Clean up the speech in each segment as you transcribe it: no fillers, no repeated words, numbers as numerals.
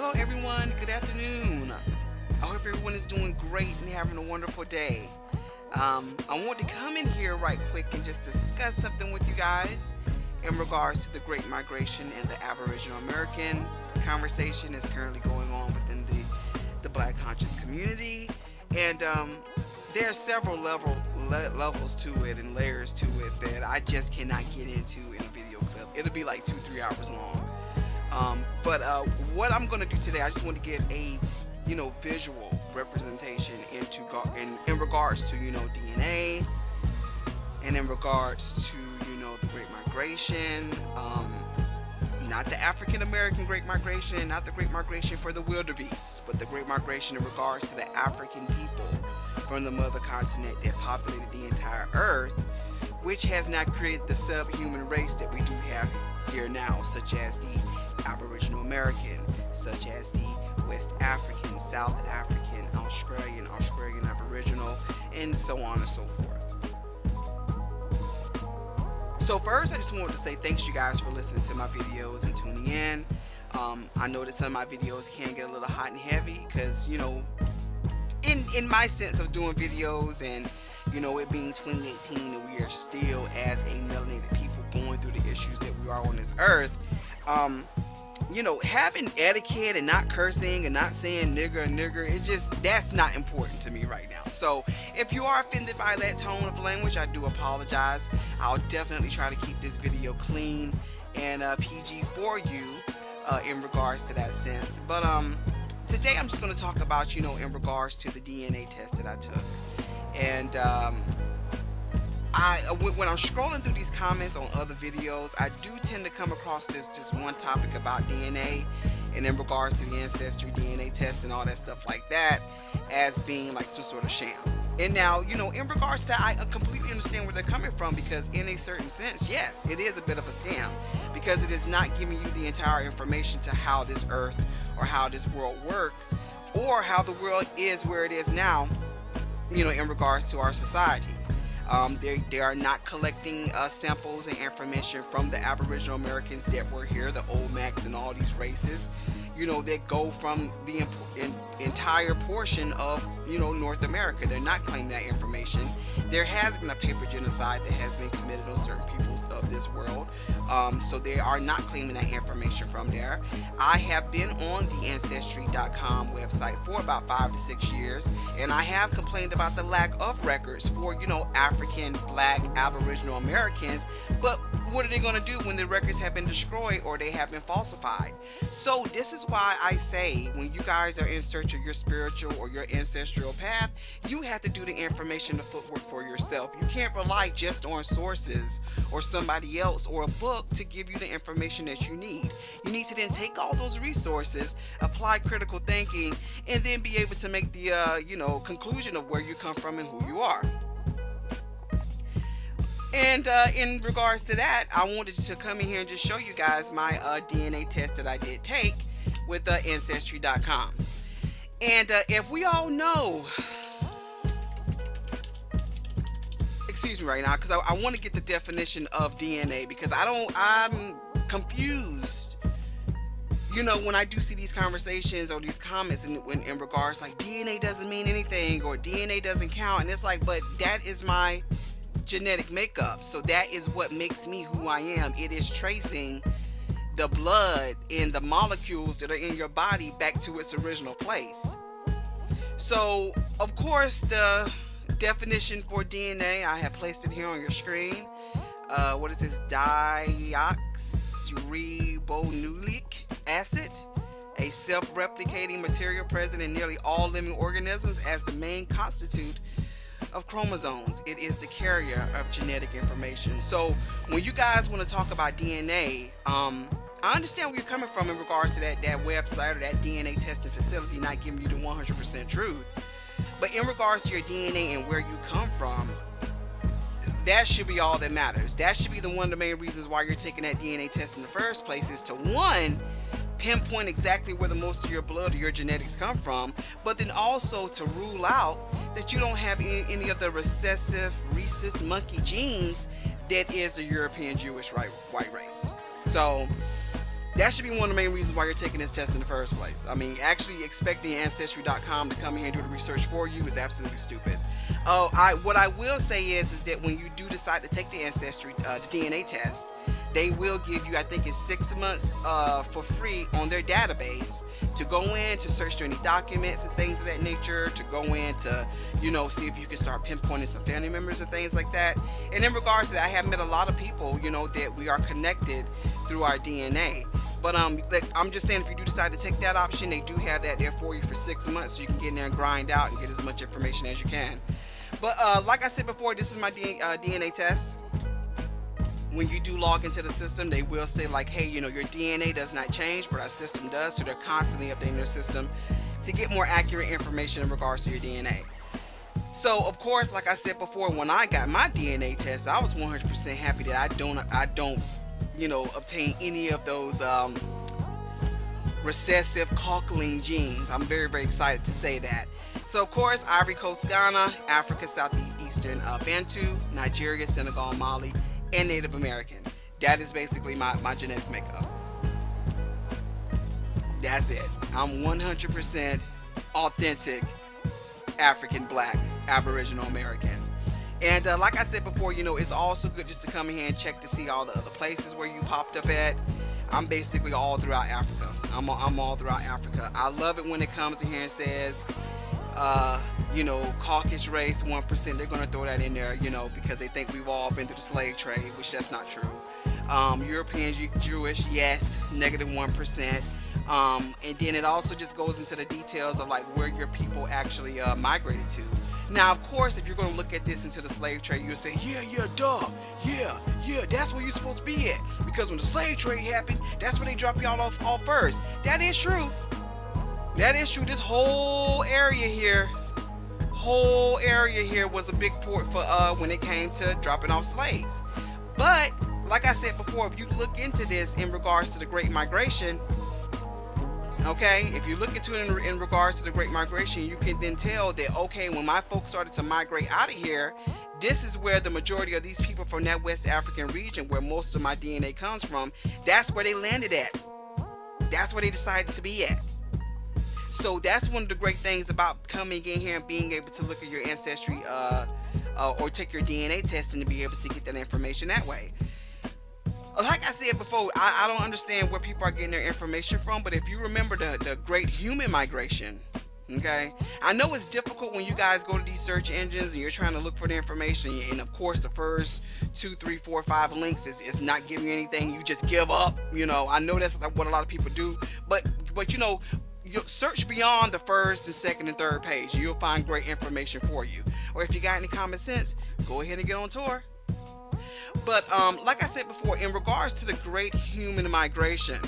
Hello everyone, good afternoon. I hope everyone is doing great and having a wonderful day. I want to come in here right quick and just discuss something with you guys in regards to the Great Migration and the Aboriginal American conversation is currently going on within the Black conscious community. And there are several levels to it and layers to it that I just cannot get into in a video clip. It'll be like 2-3 hours long. But what I'm going to do today, I just want to give a visual representation in regards to DNA, and in regards to the Great Migration, not the African American Great Migration, not the Great Migration for the wildebeest, but the Great Migration in regards to the African people from the mother continent that populated the entire earth, which has not created the subhuman race that we do have here now, such as the Aboriginal American, such as the West African, South African, Australian Aboriginal, and so on and so forth. So first, I just wanted to say thanks you guys for listening to my videos and tuning in. I know that some of my videos can get a little hot and heavy because, in my sense of doing videos and, it being 2018 and we are still as a melanated people going through the issues that we are on this earth, having etiquette and not cursing and not saying nigger, that's not important to me right now. So if you are offended by that tone of language, I do apologize. I'll definitely try to keep this video clean and PG for you in regards to that sense. But today I'm just going to talk about, in regards to the DNA test that I took. And when I'm scrolling through these comments on other videos, I do tend to come across this one topic about DNA and in regards to the ancestry DNA test and all that stuff like that as being like some sort of sham. And now, in regards to, I completely understand where they're coming from, because in a certain sense, yes, it is a bit of a scam, because it is not giving you the entire information to how this earth or how this world works, or how the world is where it is now, in regards to our society. They are not collecting samples and information from the Aboriginal Americans that were here, the Olmecs and all these races, that go from the entire portion of, North America. They're not claiming that information. There has been a paper genocide that has been committed on certain peoples of this world. So they are not claiming that information from there. I have been on the Ancestry.com website for about 5 to 6 years, and I have complained about the lack of records for, African, Black, Aboriginal Americans. But what are they going to do when the records have been destroyed or they have been falsified? So this is why I say, when you guys are in search of your spiritual or your ancestral path, you have to do the information, the footwork for yourself. You can't rely just on sources or somebody else or a book to give you the information that you need. You need to then take all those resources, apply critical thinking, and then be able to make the conclusion of where you come from and who you are. And in regards to that, I wanted to come in here and just show you guys my DNA test that I did take with Ancestry.com. And if we all know, excuse me right now, because I want to get the definition of DNA, because I'm confused. When I do see these conversations or these comments in regards like DNA doesn't mean anything or DNA doesn't count, and it's like, but that is my genetic makeup, so that is what makes me who I am. It is tracing the blood and the molecules that are in your body back to its original place. So of course the definition for DNA, I have placed it here on your screen. What is this? Deoxyribonucleic acid, a self-replicating material present in nearly all living organisms as the main constituent of chromosomes. It is the carrier of genetic information. So when you guys want to talk about DNA, I understand where you're coming from in regards to that website or that DNA testing facility not giving you the 100% truth. But in regards to your DNA and where you come from, that should be all that matters. That should be one of the main reasons why you're taking that DNA test in the first place, is to, one, pinpoint exactly where the most of your blood or your genetics come from, but then also to rule out that you don't have any of the recessive rhesus monkey genes that is the European Jewish white race. So That should be one of the main reasons why you're taking this test in the first place. I mean, actually expecting Ancestry.com to come here and do the research for you is absolutely stupid. What I will say is that when you do decide to take the Ancestry, the DNA test, they will give you, I think it's 6 months for free on their database to go in to search through any documents and things of that nature, to go in to, see if you can start pinpointing some family members and things like that. And in regards to that, I have met a lot of people, that we are connected through our DNA. But I'm just saying, if you do decide to take that option, they do have that there for you for 6 months, so you can get in there and grind out and get as much information as you can. But like I said before, this is my DNA test. When you do log into the system, they will say like, hey, your DNA does not change, but our system does. So they're constantly updating their system to get more accurate information in regards to your DNA. So of course, like I said before, when I got my DNA test, I was 100% happy that I don't obtain any of those recessive cockling genes. I'm very, very excited to say that. So of course, Ivory Coast, Ghana, Africa, Southeastern Bantu, Nigeria, Senegal, Mali, and Native American. That is basically my genetic makeup. That's it. I'm 100% authentic African Black Aboriginal American. And like I said before, it's also good just to come in here and check to see all the other places where you popped up at. I'm basically all throughout Africa. I'm all throughout Africa. I love it when it comes in here and says, Caucasus race 1%. They're going to throw that in there, because they think we've all been through the slave trade, which that's not true. Europeans, Jewish, yes, -1%. And then it also just goes into the details of like where your people actually migrated to. Now, of course, if you're going to look at this into the slave trade, you'll say, yeah, that's where you're supposed to be at. Because when the slave trade happened, that's where they drop y'all off first. That is true. That is true. This whole area here was a big port for when it came to dropping off slaves. But like I said before, if you look into this in regards to the Great Migration, okay, if you look into it in regards to the Great Migration, you can then tell that, okay, when my folks started to migrate out of here, this is where the majority of these people from that West African region, where most of my DNA comes from, that's where they landed at. That's where they decided to be at. So that's one of the great things about coming in here and being able to look at your ancestry or take your DNA test and to be able to get that information that way. Like I said before, I don't understand where people are getting their information from, but if you remember the Great Human Migration, okay, I know it's difficult when you guys go to these search engines and you're trying to look for the information, and of course the first 2, 3, 4, 5 links is not giving you anything. You just give up. I know that's what a lot of people do, but you search beyond the first and second and third page. You'll find great information for you. Or if you got any common sense, go ahead and get on tour. But like I said before, in regards to the Great Human Migration,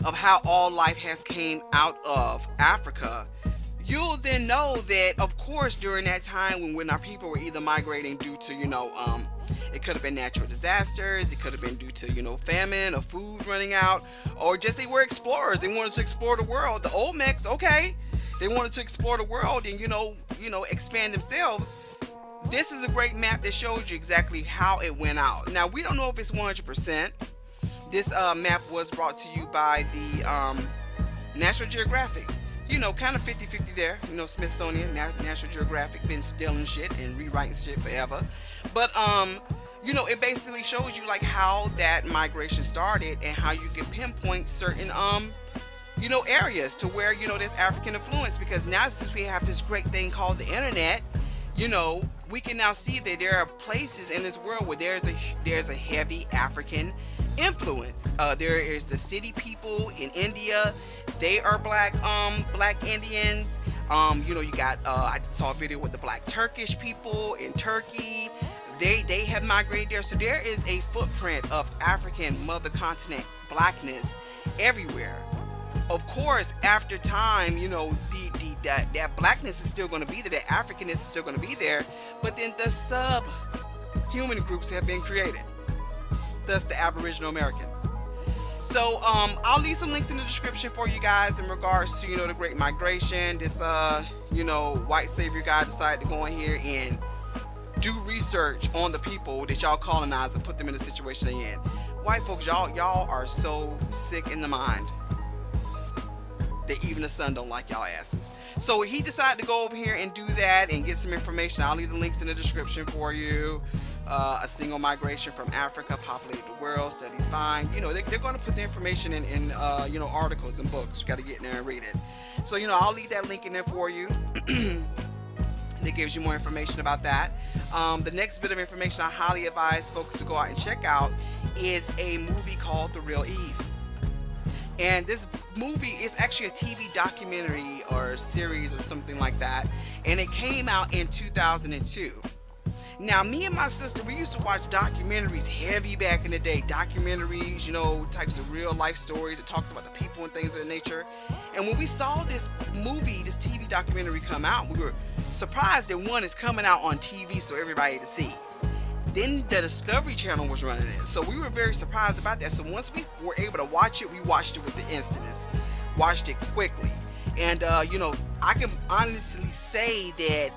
of how all life has came out of Africa, you'll then know that, of course, during that time when our people were either migrating due to, it could have been natural disasters, it could have been due to, famine or food running out, or just they were explorers. They wanted to explore the world. The Olmecs, okay, they wanted to explore the world and, expand themselves. This is a great map that shows you exactly how it went out. Now, we don't know if it's 100%. This map was brought to you by the National Geographic. Kind of 50-50 there. Smithsonian, National Geographic been stealing shit and rewriting shit forever. But, it basically shows you like how that migration started and how you can pinpoint certain, areas to where, there's African influence. Because now since we have this great thing called the internet, we can now see that there are places in this world where there's a heavy African influence. There is the city people in India. They are black Indians. You got I saw a video with the black Turkish people in Turkey. They have migrated there. So there is a footprint of African mother continent blackness everywhere. Of course, after time, that blackness is still going to be there, that Africanness is still going to be there, but then the sub-human groups have been created, thus the Aboriginal Americans. So I'll leave some links in the description for you guys in regards to, the Great Migration. This, white savior guy decided to go in here and do research on the people that y'all colonized and put them in the situation they're in. white folks, y'all are so sick in the mind that even the sun don't like y'all asses. So he decided to go over here and do that and get some information. I'll leave the links in the description for you. A single migration from Africa populated the world, studies find. You know, they're going to put the information in you know, articles and books. You got to get in there and read it. So, you know, I'll leave that link in there for you. That gives you more information about that. The next bit of information I highly advise folks to go out and check out is a movie called The Real Eve. And this movie is actually a TV documentary or series or something like that. And it came out in 2002. Now, me and my sister, we used to watch documentaries heavy back in the day. Documentaries, you know, types of real life stories. It talks about the people and things of that nature. And when we saw this movie, this TV documentary come out, we were surprised that one is coming out on TV so everybody to see. Then the Discovery Channel was running it. So we were very surprised about that. So once we were able to watch it, we watched it with the instances. Watched it quickly. And, you know, I can honestly say that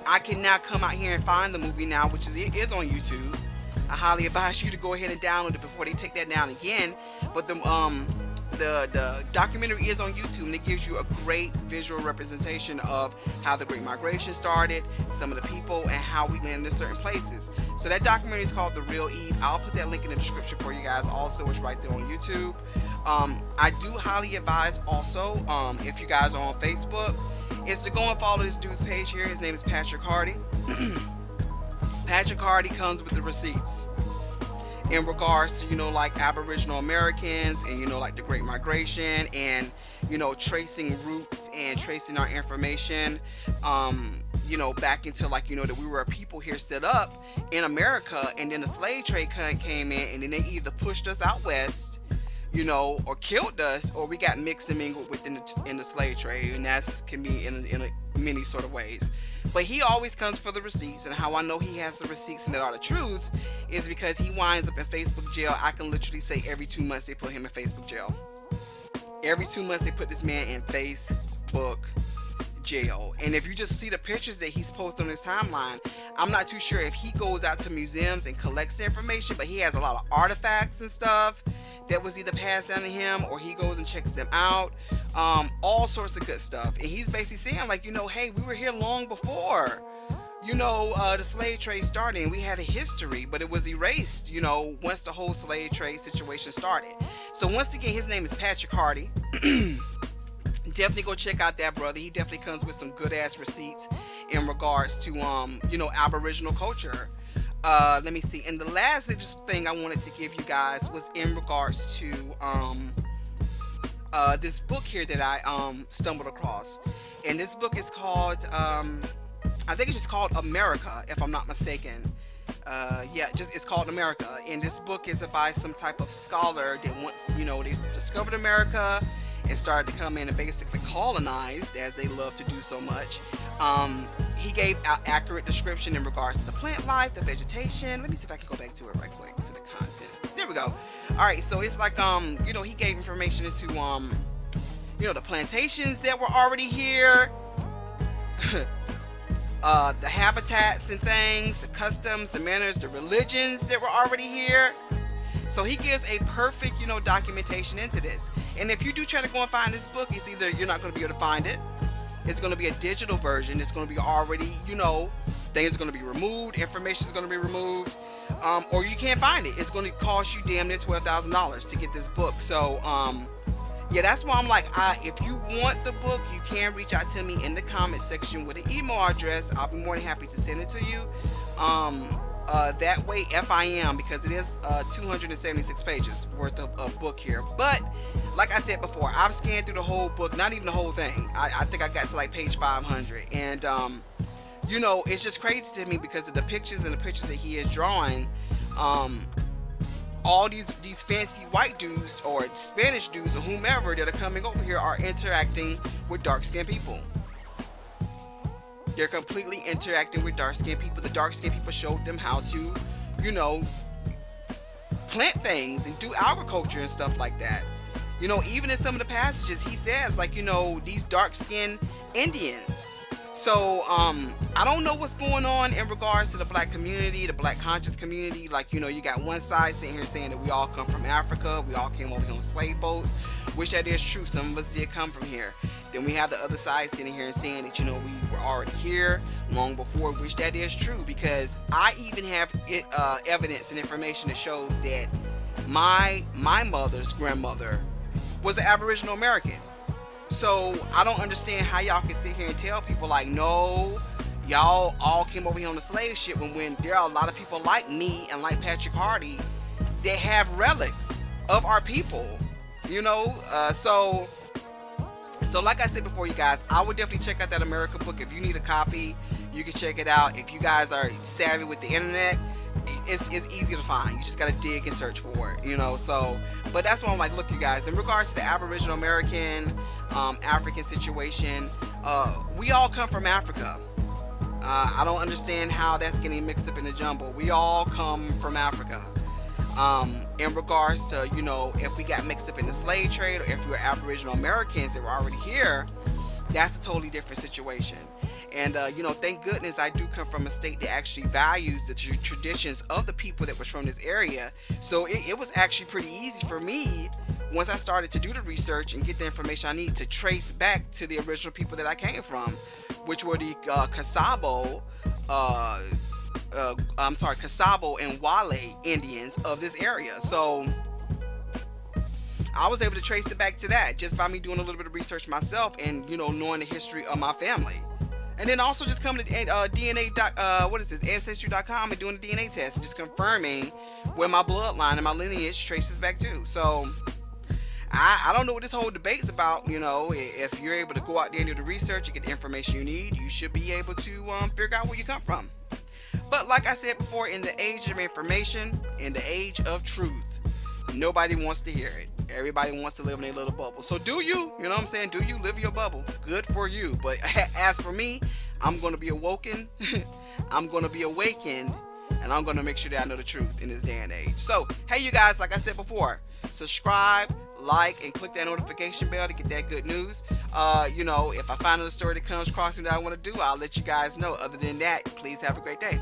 I can now come out here and find the movie now, which it is on YouTube. I highly advise you to go ahead and download it before they take that down again. But the documentary is on YouTube, and it gives you a great visual representation of how the Great Migration started, some of the people, and how we landed in certain places. So that documentary is called The Real Eve. I'll put that link in the description for you guys. Also, it's right there on YouTube. I do highly advise also, if you guys are on Facebook, is to go and follow this dude's page here. His name is Patrick Hardy. Patrick Hardy comes with the receipts in regards to, you know, like Aboriginal Americans and, you know, like the Great Migration and, you know, tracing roots and tracing our information, you know, back into, like, you know, that we were a people here set up in America, and then the slave trade came in, and then they either pushed us out west, you know, or killed us, or we got mixed and mingled within the slave trade, and that's can be in many sort of ways. But he always comes for the receipts, and how I know he has the receipts and that are the truth is because he winds up in Facebook jail. I can literally say every 2 months they put him in Facebook jail. Every 2 months they put this man in Facebook jail. And if you just see the pictures that he's posted on his timeline, I'm not too sure if he goes out to museums and collects information, but he has a lot of artifacts and stuff that was either passed down to him, or he goes and checks them out. All sorts of good stuff. And he's basically saying, like, you know, hey, we were here long before, you know, the slave trade started, and we had a history, but it was erased, you know, once the whole slave trade situation started. So once again, his name is Patrick Hardy. Definitely go check out that brother. He definitely comes with some good ass receipts in regards to you know, Aboriginal culture. Let me see. And the last thing I wanted to give you guys was in regards to this book here that I stumbled across. And this book is called I think it's just called America, if I'm not mistaken. Yeah, it's called America. And this book is by some type of scholar that once, you know, they discovered America and started to come in and basically colonized, as they love to do so much. He gave an accurate description in regards to the plant life, the vegetation. Let me see if I can go back to it right quick, to the contents. There we go. All right, so it's like, you know, he gave information into, you know, the plantations that were already here, the habitats and things, the customs, the manners, the religions that were already here. So he gives a perfect, you know, documentation into this. And if you do try to go and find this book, it's either you're not going to be able to find it, it's going to be a digital version, it's going to be already, you know, things are going to be removed, information is going to be removed, or you can't find it. It's going to cost you damn near $12,000 to get this book. So yeah, that's why I'm like, if you want the book, you can reach out to me in the comment section with an email address. I'll be more than happy to send it to you. That way, FIM, because it is 276 pages worth of book here. But like I said before, I've scanned through the whole book, not even the whole thing. I think I got to like page 500, and you know, it's just crazy to me because of the pictures and the pictures that he is drawing. All these fancy white dudes or Spanish dudes or whomever that are coming over here are interacting with dark-skinned people. They're completely interacting with dark-skinned people. The dark-skinned people showed them how to, you know, plant things and do agriculture and stuff like that. You know, even in some of the passages, he says, like, you know, these dark-skinned Indians. So, I don't know what's going on in regards to the black community, the black conscious community. Like, you got one side sitting here saying that we all come from Africa, we all came over here on slave boats, which that is true. Some of us did come from here. Then we have the other side sitting here and saying that, we were already here long before, which that is true, because I even have evidence and information that shows that my mother's grandmother was an Aboriginal American. So I don't understand how y'all can sit here and tell people like, no, y'all all came over here on the slave ship, when there are a lot of people like me and like Patrick Hardy that have relics of our people, so like I said before, you guys, I would definitely check out that America book. If you need a copy, you can check it out. If you guys are savvy with the internet, it's easy to find. You just gotta dig and search for it, so, but that's why I'm like, look, you guys, in regards to the Aboriginal American African situation, we all come from Africa. I don't understand how that's getting mixed up in the jumble. We all come from Africa. In regards to, if we got mixed up in the slave trade, or if we were Aboriginal Americans that were already here, that's a totally different situation. And, thank goodness I do come from a state that actually values the traditions of the people that was from this area. So it was actually pretty easy for me, once I started to do the research and get the information I need, to trace back to the original people that I came from, which were the Kasabo, Kasabo and Wale Indians of this area. So I was able to trace it back to that just by me doing a little bit of research myself and, knowing the history of my family. And then also just coming to Ancestry.com and doing the DNA test and just confirming where my bloodline and my lineage traces back to. So I don't know what this whole debate's about. If you're able to go out there and do the research and get the information you need, you should be able to figure out where you come from. But like I said before, in the age of information, in the age of truth, nobody wants to hear it. Everybody wants to live in a little bubble. So do you, you know what I'm saying? Do you live your bubble? Good for you. But as for me, I'm going to be awoken. I'm going to be awakened. And I'm going to make sure that I know the truth in this day and age. So, hey, you guys, like I said before, subscribe, like, and click that notification bell to get that good news. If I find another story that comes across me that I want to do, I'll let you guys know. Other than that, please have a great day.